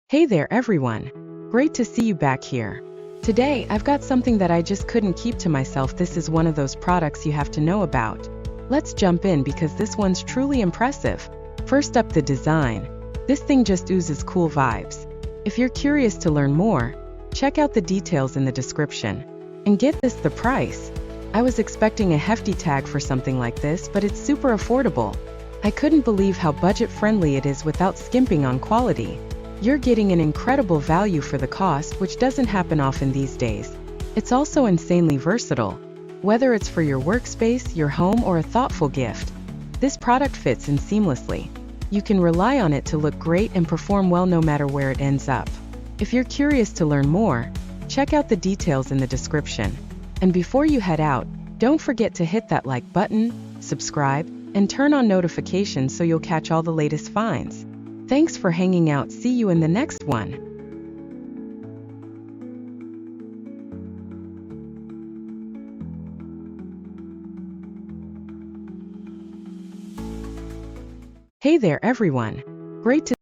Hey there everyone! Great to see you back here. Today, I've got something that I just couldn't keep to myself. This is one of those products you have to know about. Let's jump in because this one's truly impressive. First up, the design. This thing just oozes cool vibes. If you're curious to learn more, check out the details in the description. And get this, the price. I was expecting a hefty tag for something like this, but it's super affordable. I couldn't believe how budget-friendly it is without skimping on quality. You're getting an incredible value for the cost, which doesn't happen often these days. It's also insanely versatile. Whether it's for your workspace, your home, or a thoughtful gift, this product fits in seamlessly. You can rely on it to look great and perform well no matter where it ends up. If you're curious to learn more, check out the details in the description. And before you head out, don't forget to hit that like button, subscribe, and turn on notifications so you'll catch all the latest finds. Thanks for hanging out. See you in the next one. Hey there everyone! Great to